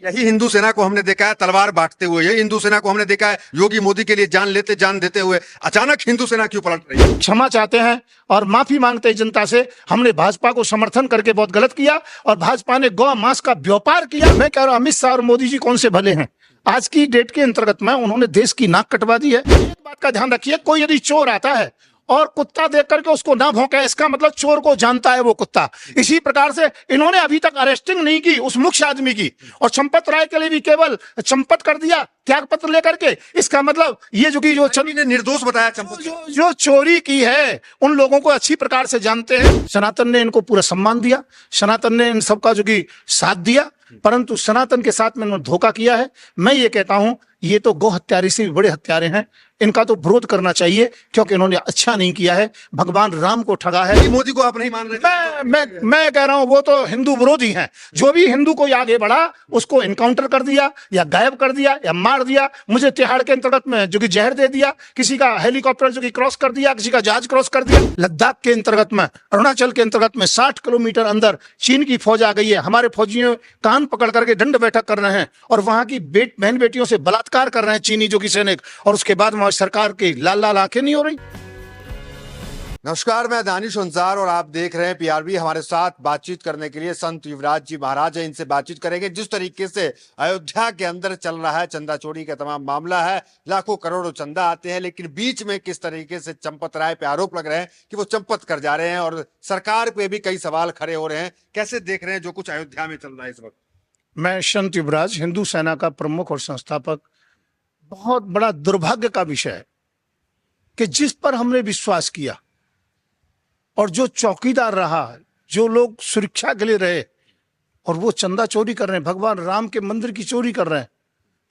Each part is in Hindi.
यही हिंदू सेना को हमने देखा है तलवार बांटते हुए, यही हिंदू सेना को हमने देखा है योगी मोदी के लिए जान देते हुए। अचानक हिंदू सेना क्यों पलट रही है? क्षमा चाहते हैं और माफी मांगते हैं जनता से। हमने भाजपा को समर्थन करके बहुत गलत किया और भाजपा ने गौ मांस का व्यापार किया। मैं कह रहा हूं अमित शाह और मोदी जी कौन से भले हैं। आज की डेट के अंतर्गत में उन्होंने देश की नाक कटवा दी है। एक बात का ध्यान रखिए, कोई यदि चोर आता है और कुत्ता देख करके उसको ना भौंके, इसका मतलब चोर को जानता है वो कुत्ता। इसी प्रकार से इन्होंने अभी तक अरेस्टिंग नहीं की उस मुख्य आदमी की, और चंपत राय के लिए भी केवल चंपत कर दिया त्याग पत्र लेकर के। इसका मतलब ये जो ने निर्दोष बताया चंपत जो चोरी की है उन लोगों को अच्छी प्रकार से जानते हैं। सनातन ने इनको पूरा सम्मान दिया, सनातन ने इन सबका जो कि साथ दिया, परंतु सनातन के साथ में इन्होंने धोखा किया है। मैं ये कहता हूं ये तो गौ हत्यारे से भी बड़े हत्यारे हैं, इनका तो विरोध करना चाहिए क्योंकि इन्होंने अच्छा नहीं किया है, भगवान राम को ठगा है। मोदी को आप नहीं मान रहे? मैं कह रहा हूं वो तो हिंदू विरोधी हैं। जो भी हिंदू कोई आगे बढ़ा उसको इनकाउंटर कर दिया या गायब कर दिया या मार दिया। मुझे तिहाड़ के अंतर्गत में जो कि जहर दे दिया, किसी का हेलीकॉप्टर जो कि क्रॉस कर दिया, किसी का जहाज क्रॉस कर दिया। लद्दाख के अंतर्गत में, अरुणाचल के अंतर्गत में 60 किलोमीटर अंदर चीन की फौज आ गई है। हमारे फौजियों कान पकड़ करके दंड बैठक कर रहे हैं और वहां की बहन बेटियों से बलात्कार कर रहे हैं चीनी जो कि सैनिक, और उसके बाद वहां सरकार की लाल लाल आंखें नहीं हो रही। नमस्कार, मैं दानिश अंसार और आप देख रहे हैं पीआरबी। हमारे साथ बातचीत करने के लिए संत युवराज जी महाराज है, इनसे बातचीत करेंगे। जिस तरीके से अयोध्या के अंदर चल रहा है चंदा चोरी का तमाम मामला है, लाखों करोड़ों चंदा आते हैं, लेकिन बीच में किस तरीके से चंपत राय पे आरोप लग रहे हैं कि वो चंपत कर जा रहे हैं और सरकार पे भी कई सवाल खड़े हो रहे हैं। कैसे देख रहे हैं जो कुछ अयोध्या में चल रहा है इस वक्त? मैं संत युवराज, हिंदू सेना का प्रमुख और संस्थापक। बहुत बड़ा दुर्भाग्य का विषय है कि जिस पर हमने विश्वास किया और जो चौकीदार रहा, जो लोग सुरक्षा के लिए रहे, और वो चंदा चोरी कर रहे हैं, भगवान राम के मंदिर की चोरी कर रहे हैं।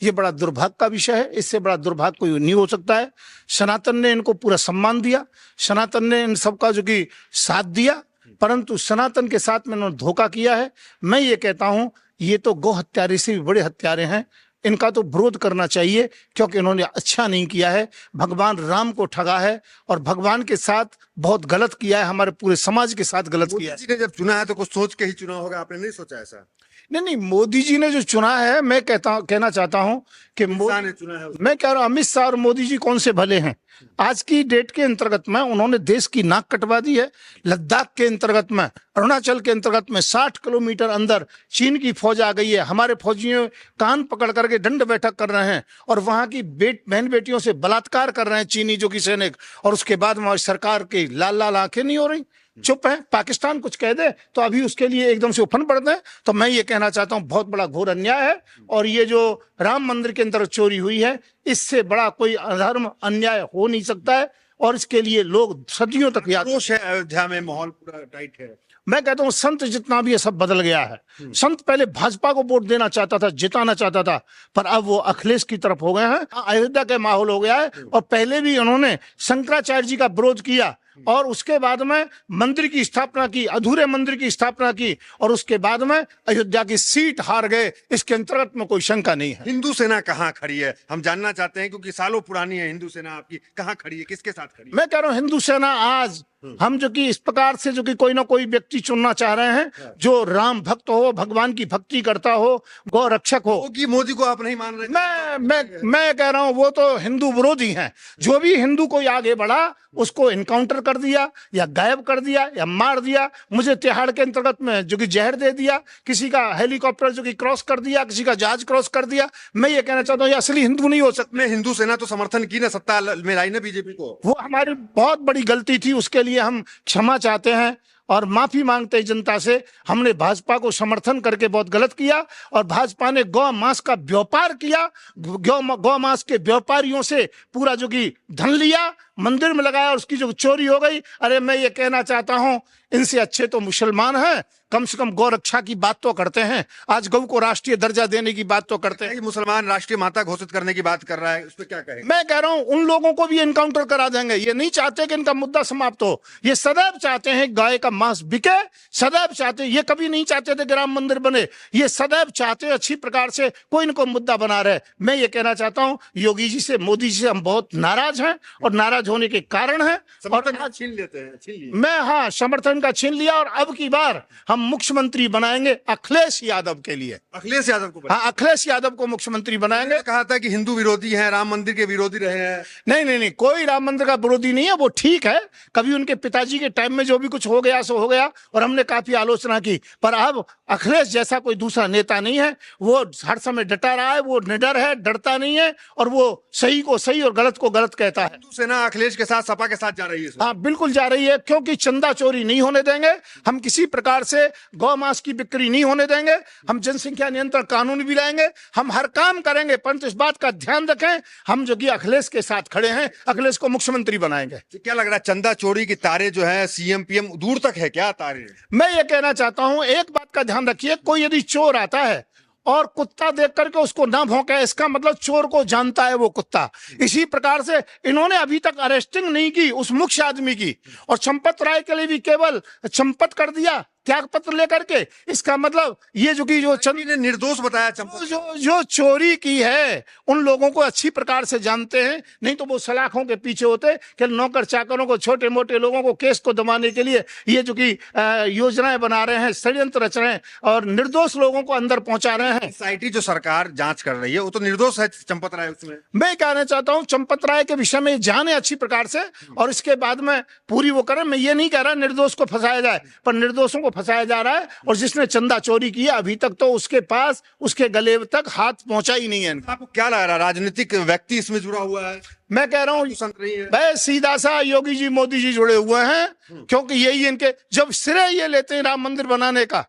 ये बड़ा दुर्भाग्य का विषय है, इससे बड़ा दुर्भाग्य कोई नहीं हो सकता है। सनातन ने इनको पूरा सम्मान दिया, सनातन ने इन सबका जो कि साथ दिया, परंतु सनातन के साथ में इन्होंने धोखा किया है। मैं ये कहता हूं ये तो गौ हत्यारे से भी बड़े हत्यारे हैं, इनका तो विरोध करना चाहिए क्योंकि इन्होंने अच्छा नहीं किया है, भगवान राम को ठगा है और भगवान के साथ बहुत गलत किया है, हमारे पूरे समाज के साथ गलत किया है। मोदी जी ने जब चुना है तो कुछ सोच के ही चुना होगा, आपने नहीं सोचा ऐसा? नहीं, मोदी जी ने जो चुना है, मैं कहना चाहता हूं कि ने चुना है। मैं कह रहा हूं अमित शाह और मोदी जी कौन से भले हैं। आज की डेट के अंतर्गत में उन्होंने देश की नाक कटवा दी है। लद्दाख के अंतर्गत में, अरुणाचल के अंतर्गत में 60 किलोमीटर अंदर चीन की फौज आ गई है। हमारे फौजियों कान पकड़ करके दंड बैठक कर रहे हैं और वहां की बहन बेटियों से बलात्कार कर रहे हैं चीनी जो कि सैनिक, और उसके बाद वहां सरकार की लाल लाल आंखें नहीं हो रही। चुप है। पाकिस्तान कुछ कह दे तो अभी उसके लिए एकदम से उफन पड़ते हैं। तो मैं ये कहना चाहता हूं बहुत बड़ा घोर अन्याय है, और ये जो राम मंदिर के अंदर चोरी हुई है, इससे बड़ा कोई अधर्म अन्याय हो नहीं सकता है, और इसके लिए लोग सदियों तक याद है। अयोध्या में माहौल पूरा टाइट है। मैं कहता हूं संत जितना भी है सब बदल गया है। संत पहले भाजपा को वोट देना चाहता था, जिताना चाहता था, पर अब वो अखिलेश की तरफ हो गए हैं। अयोध्या का माहौल हो गया है, और पहले भी उन्होंने शंकराचार्य जी का विरोध किया और उसके बाद में मंदिर की स्थापना की, अधूरे मंदिर की स्थापना की, और उसके बाद में अयोध्या की सीट हार गए। इसके अंतर्गत में कोई शंका नहीं है। हिंदू सेना कहां खड़ी है हम जानना चाहते हैं, क्योंकि सालों पुरानी है हिंदू सेना आपकी। कहां खड़ी है, किसके साथ खड़ी है? मैं कह रहा हूं हिंदू सेना आज हम जो कि इस प्रकार से जो कि कोई ना कोई व्यक्ति चुनना चाह रहे हैं जो राम भक्त हो, भगवान की भक्ति करता हो, गौ रक्षक हो। मोदी को आप नहीं मान रहे? मैं कह रहा हूं वो तो हिंदू विरोधी हैं। जो भी हिंदू कोई आगे बढ़ा उसको इनकाउंटर कर दिया या गायब कर दिया या मार दिया। मुझे तिहाड़ के अंतर्गत में जो कि जहर दे दिया, किसी का हेलीकॉप्टर जो कि क्रॉस कर दिया, किसी का जहाज क्रॉस कर दिया। मैं ये कहना चाहता हूँ ये असली हिंदू नहीं हो सकते। हिंदू सेना तो समर्थन की ना, सत्ता में लाई ना बीजेपी को। वो हमारी बहुत बड़ी गलती थी, उसके लिए हम क्षमा चाहते हैं और माफी मांगते हैं जनता से। हमने भाजपा को समर्थन करके बहुत गलत किया और भाजपा ने गौ मांस का व्यापार किया, गौ मांस के व्यापारियों से पूरा जो कि धन लिया, मंदिर में लगाया और उसकी जो चोरी हो गई। अरे मैं ये कहना चाहता हूं इनसे अच्छे तो मुसलमान हैं, कम से कम गौ रक्षा की बात तो करते हैं। आज गौ को राष्ट्रीय दर्जा देने की बात तो करते हैं। मुसलमान राष्ट्रीय माता घोषित करने की बात कर रहा है, उस पर क्या कहें? मैं कह रहा हूं उन लोगों को भी एनकाउंटर करा देंगे। ये नहीं चाहते कि इनका मुद्दा समाप्त हो, ये सदैव चाहते हैं गाय का मांस बिके। सदैव चाहते, ये कभी नहीं चाहते थे कि राम मंदिर बने, ये सदैव चाहते अच्छी प्रकार से कोई न कोई मुद्दा बना रहे। मैं ये कहना चाहता हूं योगी जी से, मोदी जी से हम बहुत नाराज हैं और नाराज होने के कारण है। और आज छीन लेते हैं, छीन लिए। मैं, हाँ, समर्थन का छीन लिया और अब की बार हम मुख्यमंत्री बनाएंगे अखिलेश यादव के लिए। अखिलेश यादव को हाँ, अखिलेश यादव को मुख्यमंत्री बनाएंगे। कहा था कि हिंदू विरोधी हैं, राम मंदिर के विरोधी रहे हैं। नहीं नहीं नहीं, कोई राम मंदिर का विरोधी नहीं है, वो ठीक है। कभी उनके पिताजी के टाइम में जो भी कुछ हो गया सो हो गया और हमने काफी आलोचना की, पर अब अखिलेश जैसा कोई दूसरा नेता नहीं है। वो हर समय डटा रहा है, वो निडर है, डरता नहीं है और वो सही को सही और गलत को गलत कहता है। हिंदू सेना अखिलेश के साथ, सपा के साथ जा रही है। हाँ, बिल्कुल जा रही है, क्योंकि चंदा चोरी नहीं होने देंगे हम, किसी प्रकार से गौ मांस की बिक्री नहीं होने देंगे हम, जनसंख्या नियंत्रण कानून भी लाएंगे, हम हर काम करेंगे। परंतु इस बात का ध्यान रखें, हम जो कि अखिलेश के साथ खड़े हैं, अखिलेश को मुख्यमंत्री बनाएंगे। क्या लग रहा है, चंदा चोरी की तारे जो है सीएम पीएम दूर तक है क्या तारे? मैं ये कहना चाहता हूं, एक बात का ध्यान रखिए, कोई यदि चोर आता है और कुत्ता देख करके उसको ना भौंके, इसका मतलब चोर को जानता है वो कुत्ता। इसी प्रकार से इन्होंने अभी तक अरेस्टिंग नहीं की उस मुख्य आदमी की, और चंपत राय के लिए भी केवल चंपत कर दिया त्याग पत्र लेकर के। इसका मतलब ये जो कि ने निर्दोष बताया चंपत। जो चोरी की है उन लोगों को अच्छी प्रकार से जानते हैं, नहीं तो वो सलाखों के पीछे होते कि नौकर चाकरों को, छोटे मोटे लोगों को केस को दबाने के लिए ये जो कि योजनाएं बना रहे हैं, षड्यंत्र रच रहे हैं और निर्दोष लोगों को अंदर पहुंचा रहे हैं। एसआईटी जो सरकार जांच कर रही है वो तो निर्दोष है चंपत राय उसमें। मैं कहना चाहता हूं चंपत राय के विषय में जाने अच्छी प्रकार से और इसके बाद में पूरी वो करें। मैं ये नहीं कह रहा निर्दोष को फंसाया जाए, पर निर्दोषों को फंसाया जा रहा है। और जिसने चंदा चोरी किया अभी तक तो उसके पास, उसके गले तक हाथ पहुंचा ही नहीं है। आपको क्या लग रहा है, राजनीतिक व्यक्ति इसमें जुड़ा हुआ है? मैं कह रहा हूं भाई सीधा सा योगी जी मोदी जी जुड़े हुए हैं, क्योंकि यही इनके, जब श्रेय ये लेते हैं राम मंदिर बनाने का,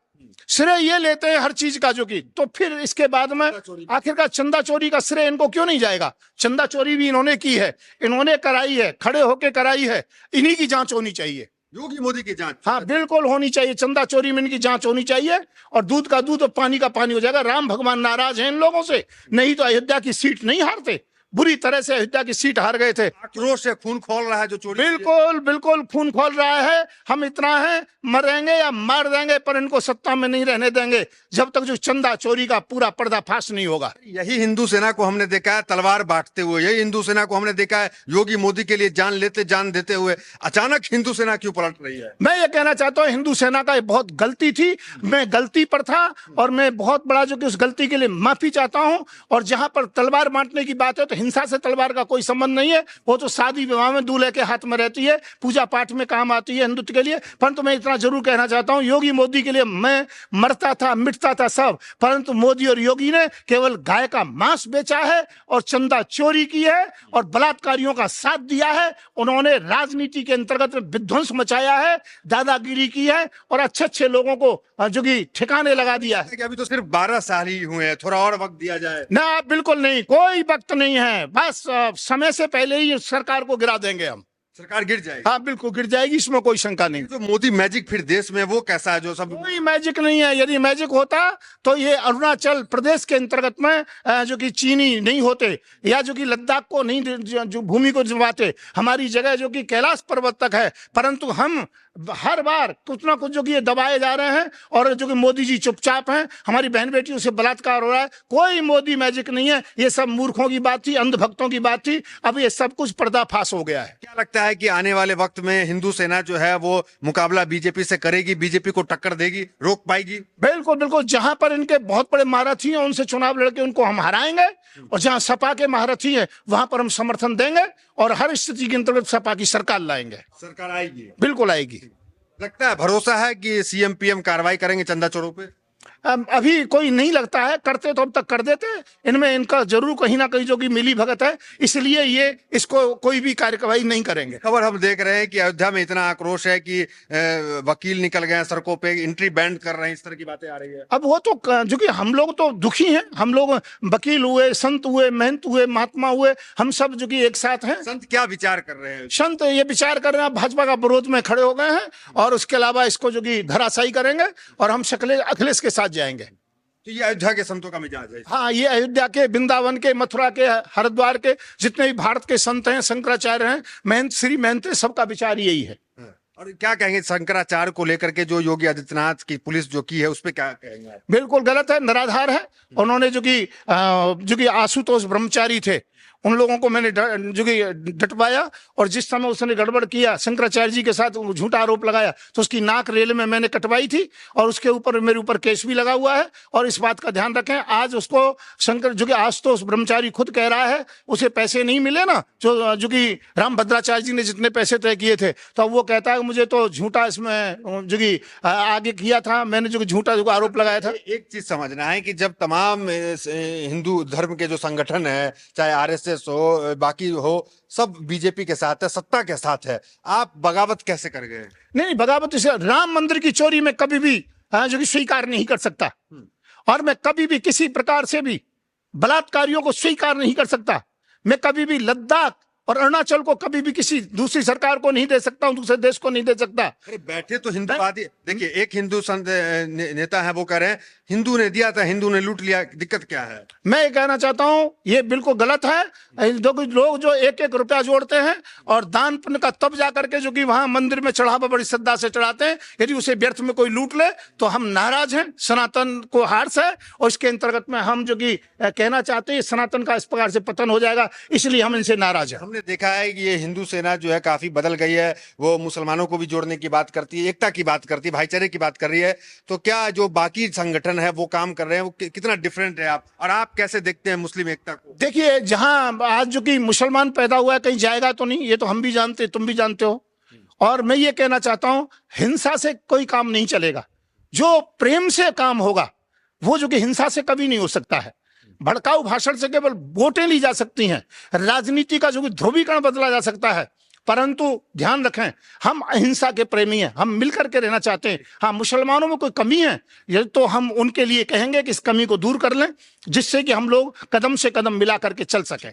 श्रेय ये लेते हैं हर चीज का जो कि, तो फिर इसके बाद में आखिरकार चंदा चोरी का श्रेय इनको क्यों नहीं जाएगा? चंदा चोरी भी इन्होंने की है, इन्होंने कराई है, खड़े होके कराई है, इन्हीं की जांच होनी चाहिए। योगी मोदी की जांच, हाँ बिल्कुल होनी चाहिए, चंदा चोरी में इनकी जांच होनी चाहिए और दूध का दूध और पानी का पानी हो जाएगा। राम भगवान नाराज हैं इन लोगों से, नहीं तो अयोध्या की सीट नहीं हारते। बुरी तरह से अयोध्या की सीट हार गए थे। आक्रोश से खून खोल रहा है जो चोरी, बिल्कुल बिल्कुल खून खोल रहा है। हम इतना है, मरेंगे या मार देंगे पर इनको सत्ता में नहीं रहने देंगे जब तक जो चंदा चोरी का पूरा पर्दाफाश नहीं होगा। यही हिंदू सेना को हमने देखा है तलवार बांटते हुए, यही हिंदू सेना को हमने देखा है योगी मोदी के लिए जान लेते जान देते हुए। अचानक हिंदू सेना क्यों पलट रही है? मैं ये कहना चाहता हूँ हिंदू सेना का बहुत गलती थी, मैं गलती पर था और मैं बहुत बड़ा जो कि उस गलती के लिए माफी चाहता हूँ। और जहां पर तलवार बांटने की बात है तो हिंसा से तलवार का कोई संबंध नहीं है, वो तो शादी विवाह में दूल्हे के हाथ में रहती है, पूजा पाठ में काम आती है हिंदुत्व के लिए। परंतु मैं इतना जरूर कहना चाहता हूं योगी मोदी के लिए मैं मरता था मिटता था सब, परंतु मोदी और योगी ने केवल गाय का मांस बेचा है और चंदा चोरी की है और बलात्कारियों का साथ दिया है। उन्होंने राजनीति के अंतर्गत विध्वंस मचाया है, दादागिरी की है और अच्छे अच्छे लोगों को जो कि ठिकाने लगा दिया है। अभी तो सिर्फ 12 साल ही हुए हैं, थोड़ा और वक्त दिया जाए ना? बिल्कुल नहीं, कोई वक्त नहीं है, बस समय से पहले ही सरकार को गिरा देंगे हम। सरकार गिर जाएगी? हाँ बिल्कुल गिर जाएगी, इसमें कोई शंका नहीं। जो मोदी मैजिक फिर देश में वो कैसा है जो सब? कोई मैजिक नहीं है, यदि मैजिक होता तो ये अरुणाचल प्रदेश के अंतर्गत में जो कि चीनी नहीं होते या जो कि लद्दाख को नहीं जो भूमि को जमाते, हमारी जगह जो कि कैलाश पर्वत तक है। परंतु हम हर बार कुछ ना कुछ जो कि ये दबाए जा रहे हैं और जो कि मोदी जी चुपचाप हैं, हमारी बहन बेटियों से बलात्कार हो रहा है। कोई मोदी मैजिक नहीं है, ये सब मूर्खों की बात थी, अंधभक्तों की बात थी। अब ये सब कुछ पर्दाफाश हो गया है। क्या लगता है कि आने वाले वक्त में हिंदू सेना जो है वो मुकाबला बीजेपी से करेगी, बीजेपी को टक्कर देगी, रोक पाएगी? बिल्कुल बिल्कुल, जहां पर इनके बहुत बड़े महारथी हैं उनसे चुनाव लड़के उनको हम हराएंगे और जहां सपा के महारथी हैं वहां पर हम समर्थन देंगे और हर स्थिति के अंतर्गत सपा की सरकार लाएंगे। सरकार आएगी? बिल्कुल आएगी। लगता है, भरोसा है कि सीएम पीएम कार्रवाई करेंगे चंदा चोरों पे? अभी कोई नहीं लगता है, करते तो अब तक कर देते। इनमें इनका जरूर कहीं ना कहीं जो कि मिली भगत है, इसलिए ये इसको कोई भी कार्यवाही नहीं करेंगे। खबर हम देख रहे हैं कि अयोध्या में इतना आक्रोश है कि वकील निकल गए सड़कों पे, एंट्री बैंड कर रहे हैं, इस तरह की बातें आ रही है। अब वो तो जो कि हम लोग तो दुखी हैं, हम लोग वकील हुए, संत हुए, महंत हुए, महात्मा हुए, हम सब जो कि एक साथ हैं। संत क्या विचार कर रहे हैं? संत ये विचार कर रहे हैं, भाजपा का विरोध में खड़े हो गए हैं और उसके अलावा इसको जो कि धराशायी करेंगे और हम अखिलेश के साथ जाएंगे। तो ये अयोध्या के संतों का मिजाज है? हाँ, ये अयोध्या के, वृंदावन के, मथुरा के, हरिद्वार के जितने भी भारत के संत हैं, शंकराचार्य हैं, महंत श्री महंत, सबका विचार यही है। और क्या कहेंगे शंकराचार्य को लेकर के जो योगी आदित्यनाथ की पुलिस जो की है उस पर क्या कहेंगे आप? बिल्कुल गलत है, निराधार है। उन्होंने जो कि आशुतोष ब्रह्मचारी थे, उन लोगों को मैंने जो कि डटवाया, और जिस समय उसने गड़बड़ किया शंकराचार्य जी के साथ, झूठा आरोप लगाया, तो उसकी नाक रेल में मैंने कटवाई थी, और उसके ऊपर मेरे ऊपर केस भी लगा हुआ है। और इस बात का ध्यान रखें, आज उसको शंकर जो कि आशुतोष ब्रह्मचारी खुद कह रहा है उसे पैसे नहीं मिले ना, जो कि रामभद्राचार्य जी ने जितने पैसे तय किए थे, तो अब वो कहता है मुझे तो झूठा इसमें जो कि आगे किया था मैंने, जो कि झूठा जो आरोप लगाया था। एक चीज समझना है कि जब तमाम हिंदू धर्म के जो संगठन है, चाहे आरएसएस हो, बाकी हो, सब बीजेपी के साथ है, सत्ता के साथ है, आप बगावत कैसे कर गए? नहीं, बगावत इसे राम मंदिर की चोरी में कभी भी जो कि स्वीकार नहीं कर सकता, और मैं कभी भी किसी प्रकार से भी बलात्कारियों को स्वीकार नहीं कर सकता। मैं कभी भी लद्दाख और अरुणाचल को कभी भी किसी दूसरी सरकार को नहीं दे सकता हूं, दूसरे देश को नहीं दे सकता। अरे बैठे तो हिंदूवादी, देखिए एक हिंदू संत नेता है, वो कह रहे हैं हिंदू ने दिया था, हिंदू ने लूट लिया, दिक्कत क्या है? मैं ये कहना चाहता हूं ये बिल्कुल गलत है। लोग जो एक एक रुपया जोड़ते हैं और दान पुण्य का तब जाकर के जो कि वहां मंदिर में चढ़ावा बड़ी श्रद्धा से चढ़ाते हैं, यदि उसे व्यर्थ में कोई लूट ले तो हम नाराज हैं। सनातन को हार्स है, और इसके अंतर्गत में हम जो कि कहना चाहते हैं सनातन का इस प्रकार से पतन हो जाएगा, इसलिए हम इनसे नाराज हैं। हमने देखा है कि ये हिंदू सेना जो है काफी बदल गई है, वो मुसलमानों को भी जोड़ने की बात करती है, एकता की बात करती है, भाईचारे की बात कर रही है। तो क्या जो बाकी संगठन है वो काम कर रहे हैं, वो कितना डिफरेंट है आप, और आप कैसे देखते हैं मुस्लिम एकता को? देखिए, जहां आज जो कि मुसलमान पैदा हुआ है, कहीं जाएगा तो नहीं, ये तो हम भी जानते, तुम भी जानते हो। और मैं ये कहना चाहता हूं हिंसा से कोई काम नहीं चलेगा, जो प्रेम से काम होगा वो जो कि हिंसा से कभी नहीं हो सकता है। भड़काऊ भाषण से केवल वोटें ली जा सकती हैं, राजनीति का जो कि ध्रुवीकरण बदला जा सकता है, परंतु ध्यान रखें हम अहिंसा के प्रेमी हैं, हम मिलकर के रहना चाहते हैं। हाँ, मुसलमानों में कोई कमी है ये तो हम उनके लिए कहेंगे कि इस कमी को दूर कर लें, जिससे कि हम लोग कदम से कदम मिला करके चल सकें।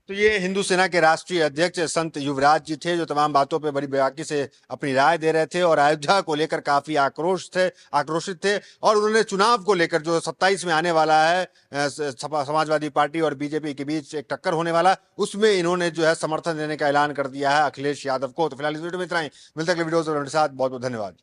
तो ये हिंदू सेना के राष्ट्रीय अध्यक्ष संत युवराज जी थे, जो तमाम बातों पे बड़ी बेबाकी से अपनी राय दे रहे थे और अयोध्या को लेकर काफी आक्रोशित थे। और उन्होंने चुनाव को लेकर जो 27 में आने वाला है, समाजवादी पार्टी और बीजेपी के बीच एक टक्कर होने वाला, उसमें इन्होंने जो है समर्थन देने का ऐलान कर दिया है अखिलेश यादव को। तो फिलहाल इस वीडियो में इतना ही, मिलते अगले वीडियो के साथ, बहुत बहुत धन्यवाद।